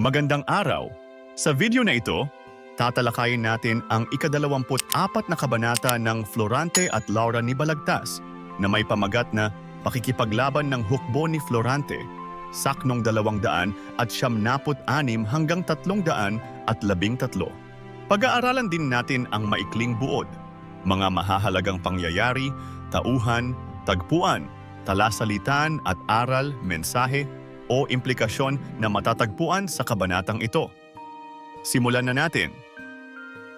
Magandang araw! Sa video na ito, tatalakayin natin ang ika-24 na kabanata ng Florante at Laura ni Balagtas na may pamagat na Pakikipaglaban ng Hukbo ni Florante, saknong 200 at 76 hanggang 313. Pag-aaralan din natin ang maikling buod, mga mahahalagang pangyayari, tauhan, tagpuan, talasalitan at aral, mensahe o implikasyon na matatagpuan sa kabanatang ito. Simulan na natin.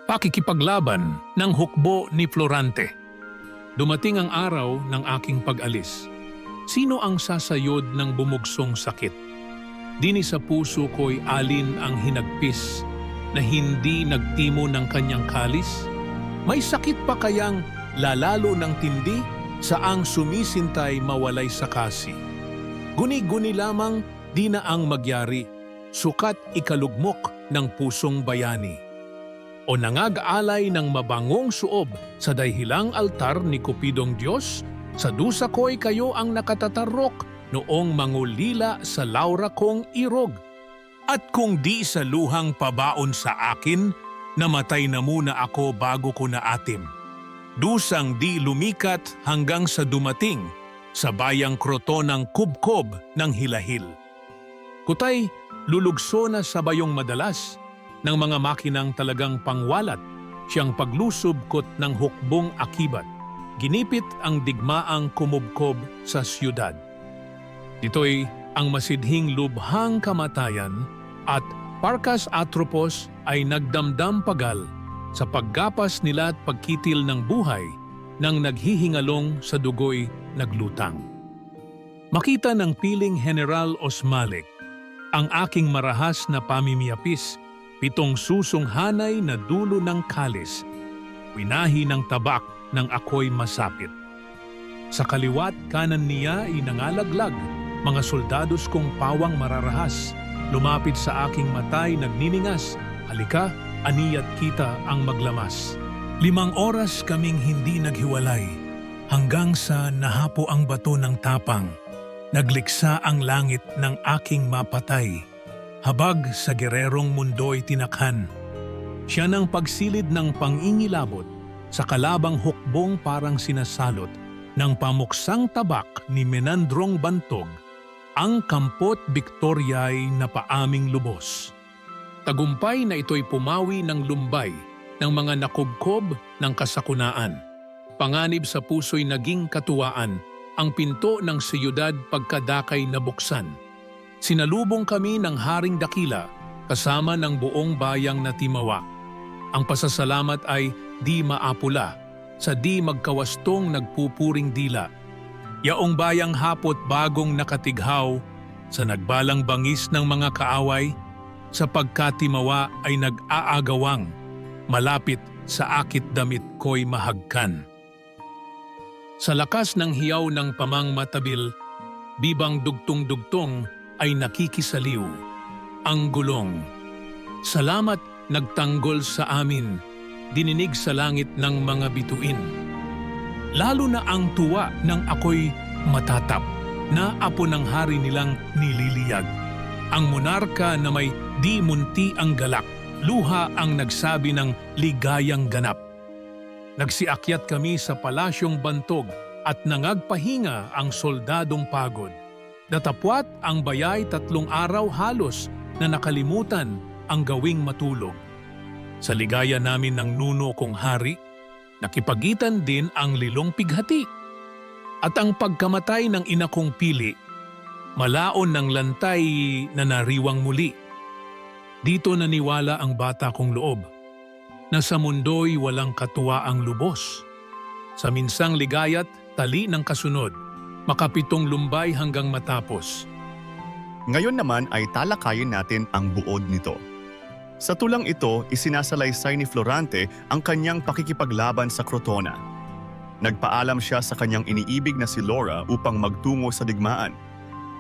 Pakikipaglaban ng hukbo ni Florante. Dumating ang araw ng aking pag-alis. Sino ang sasayod ng bumugsong sakit? Dini sa puso ko'y alin ang hinagpis na hindi nagtimo ng kanyang kalis? May sakit pa kayang lalalo ng tindi saang sumisintay mawalay sa kasi? Guni-guni lamang di na ang magyari, sukat ikalugmok ng pusong bayani. O nangag-alay ng mabangong suob sa dahilang altar ni Cupidong Diyos, sa dusa ko'y kayo ang nakatatarok noong mangulila sa Laura kong irog. At kung di sa luhang pabaon sa akin, namatay na muna ako bago ko naatim. Dusang di lumikat hanggang sa dumating sa bayang krotonang kubkob ng hilahil. Kutay, lulugso na sa bayong madalas ng mga makinang talagang pangwalat, siyang paglusubkot ng hukbong akibat. Ginipit ang digmaang kumubkob sa siyudad. Dito'y ang masidhing lubhang kamatayan at Parcas Atropos ay nagdamdam pagal sa paggapas nila at pagkitil ng buhay nang naghihingalong sa dugo'y naglutang. Makita ng piling General Osmalik ang aking marahas na pamimiyapis, 7 susong hanay na dulo ng kalis, winahi ng tabak nang ako'y masapit. Sa kaliwat kanan niya ay nangalaglag, mga soldados kong pawang mararahas, lumapit sa aking matay nagniningas, halika, aniya't kita ang maglamas. 5 oras kaming hindi naghiwalay, hanggang sa nahapo ang bato ng tapang, nagliksa ang langit ng aking mapatay. Habag sa gererong mundo'y tinakhan. Siya ng pagsilid ng pangingilabot, sa kalabang hukbong parang sinasalot ng pamuksang tabak ni Menandrong Bantog, ang kampot Victoria'y napaaming lubos. Tagumpay na ito'y pumawi ng lumbay ng mga nakubkob ng kasakunaan. Panganib sa puso'y naging katuwaan, ang pinto ng siyudad pagkadakay nabuksan. Sinalubong kami ng Haring Dakila kasama ng buong bayang natimawa. Ang pasasalamat ay di maapula, sa di magkawastong nagpupuring dila. Yaong bayang hapot bagong nakatighaw, sa nagbalang bangis ng mga kaaway, sa pagkatimawa ay nag-aagawang, malapit sa akit damit ko'y mahagkan. Sa lakas ng hiyaw ng pamang matabil, bibang dugtong-dugtong ay nakikisaliw. Ang gulong, salamat nagtanggol sa amin, dininig sa langit ng mga bituin. Lalo na ang tuwa ng ako'y matatap, na apo ng hari nilang nililiyag. Ang monarka na may di munti ang galak, luha ang nagsabi ng ligayang ganap. Nagsiakyat kami sa palasyong Bantog at nangagpahinga ang soldadong pagod. Datapwat ang bayay 3 araw halos na nakalimutan ang gawing matulog. Sa ligaya namin ng nuno kong hari, nakipagitan din ang lilong pighati. At ang pagkamatay ng ina kong pili, malaon ng lantay na nariwang muli. Dito naniwala ang bata kong loob, na sa mundo'y walang katuwaang lubos. Sa minsang ligayat, tali ng kasunod, makapitong lumbay hanggang matapos. Ngayon naman ay talakayin natin ang buod nito. Sa tulang ito, isinasalaysay ni Florante ang kanyang pakikipaglaban sa Crotona. Nagpaalam siya sa kanyang iniibig na si Laura upang magtungo sa digmaan.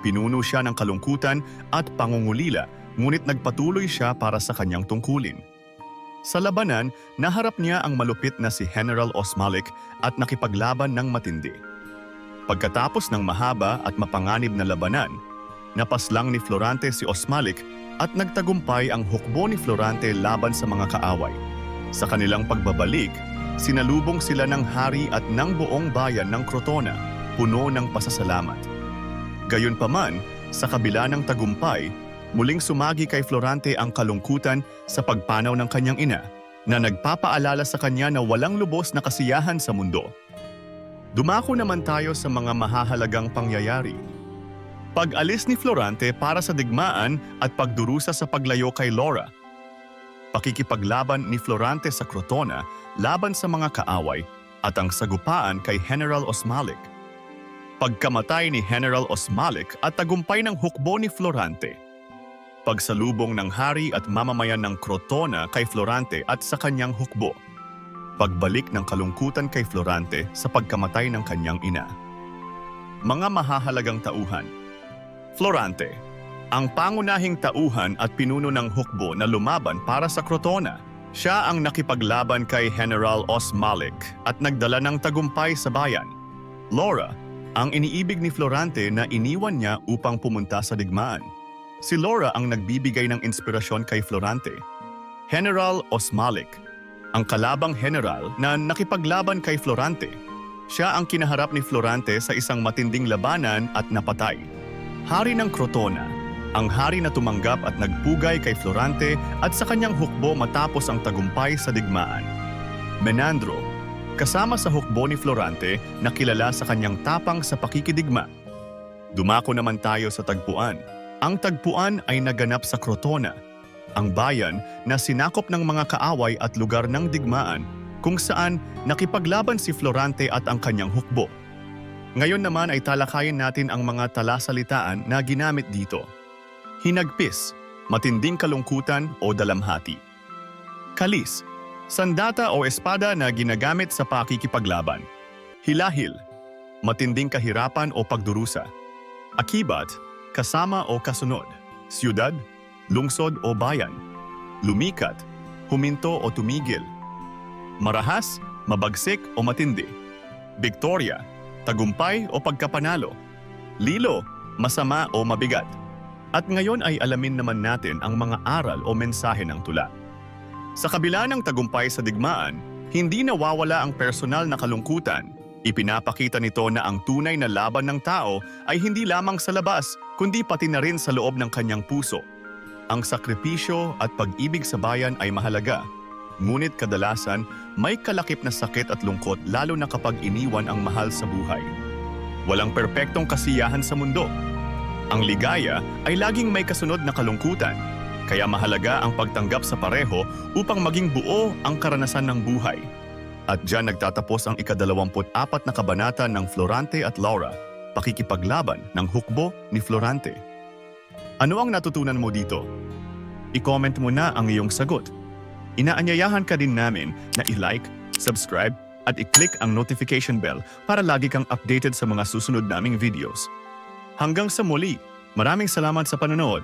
Pinuno siya ng kalungkutan at pangungulila, ngunit nagpatuloy siya para sa kanyang tungkulin. Sa labanan, naharap niya ang malupit na si General Osmalik at nakipaglaban ng matindi. Pagkatapos ng mahaba at mapanganib na labanan, napaslang ni Florante si Osmalik at nagtagumpay ang hukbo ni Florante laban sa mga kaaway. Sa kanilang pagbabalik, sinalubong sila ng hari at ng buong bayan ng Crotona, puno ng pasasalamat. Gayunpaman, sa kabila ng tagumpay, muling sumagi kay Florante ang kalungkutan sa pagpanaw ng kanyang ina, na nagpapaalala sa kanya na walang lubos na kasiyahan sa mundo. Dumako naman tayo sa mga mahahalagang pangyayari. Pag-alis ni Florante para sa digmaan at pagdurusa sa paglayo kay Laura. Pakikipaglaban ni Florante sa Crotona laban sa mga kaaway at ang sagupaan kay General Osmalik. Pagkamatay ni General Osmalik at tagumpay ng hukbo ni Florante. Pagsalubong ng hari at mamamayan ng Crotona kay Florante at sa kanyang hukbo. Pagbalik ng kalungkutan kay Florante sa pagkamatay ng kanyang ina. Mga mahahalagang tauhan. Florante, ang pangunahing tauhan at pinuno ng hukbo na lumaban para sa Crotona. Siya ang nakipaglaban kay General Osmalik at nagdala ng tagumpay sa bayan. Laura, ang iniibig ni Florante na iniwan niya upang pumunta sa digmaan. Si Laura ang nagbibigay ng inspirasyon kay Florante. General Osmalik, ang kalabang general na nakipaglaban kay Florante. Siya ang kinaharap ni Florante sa isang matinding labanan at napatay. Hari ng Crotona, ang hari na tumanggap at nagpugay kay Florante at sa kanyang hukbo matapos ang tagumpay sa digmaan. Menandro, kasama sa hukbo ni Florante na kilala sa kanyang tapang sa pakikidigma. Dumako naman tayo sa tagpuan. Ang tagpuan ay naganap sa Crotona, ang bayan na sinakop ng mga kaaway at lugar ng digmaan kung saan nakipaglaban si Florante at ang kanyang hukbo. Ngayon naman ay talakayin natin ang mga talasalitaan na ginamit dito. Hinagpis, matinding kalungkutan o dalamhati. Kalis, sandata o espada na ginagamit sa pakikipaglaban. Hilahil, matinding kahirapan o pagdurusa. Akibat, kasama o kasunod. Siyudad, lungsod o bayan. Lumikat, huminto o tumigil. Marahas, mabagsik o matindi. Victoria, tagumpay o pagkapanalo. Lilo, masama o mabigat. At ngayon ay alamin naman natin ang mga aral o mensahe ng tula. Sa kabila ng tagumpay sa digmaan, hindi nawawala ang personal na kalungkutan. Ipinapakita nito na ang tunay na laban ng tao ay hindi lamang sa labas, kundi pati na rin sa loob ng kanyang puso. Ang sakripisyo at pag-ibig sa bayan ay mahalaga, ngunit kadalasan may kalakip na sakit at lungkot lalo na kapag iniwan ang mahal sa buhay. Walang perpektong kasiyahan sa mundo. Ang ligaya ay laging may kasunod na kalungkutan, kaya mahalaga ang pagtanggap sa pareho upang maging buo ang karanasan ng buhay. At diyan nagtatapos ang ika-24 na kabanata ng Florante at Laura, pakikipaglaban ng hukbo ni Florante. Ano ang natutunan mo dito? I-comment mo na ang iyong sagot. Inaanyayahan ka din namin na i-like, subscribe at i-click ang notification bell para lagi kang updated sa mga susunod naming videos. Hanggang sa muli, maraming salamat sa panonood.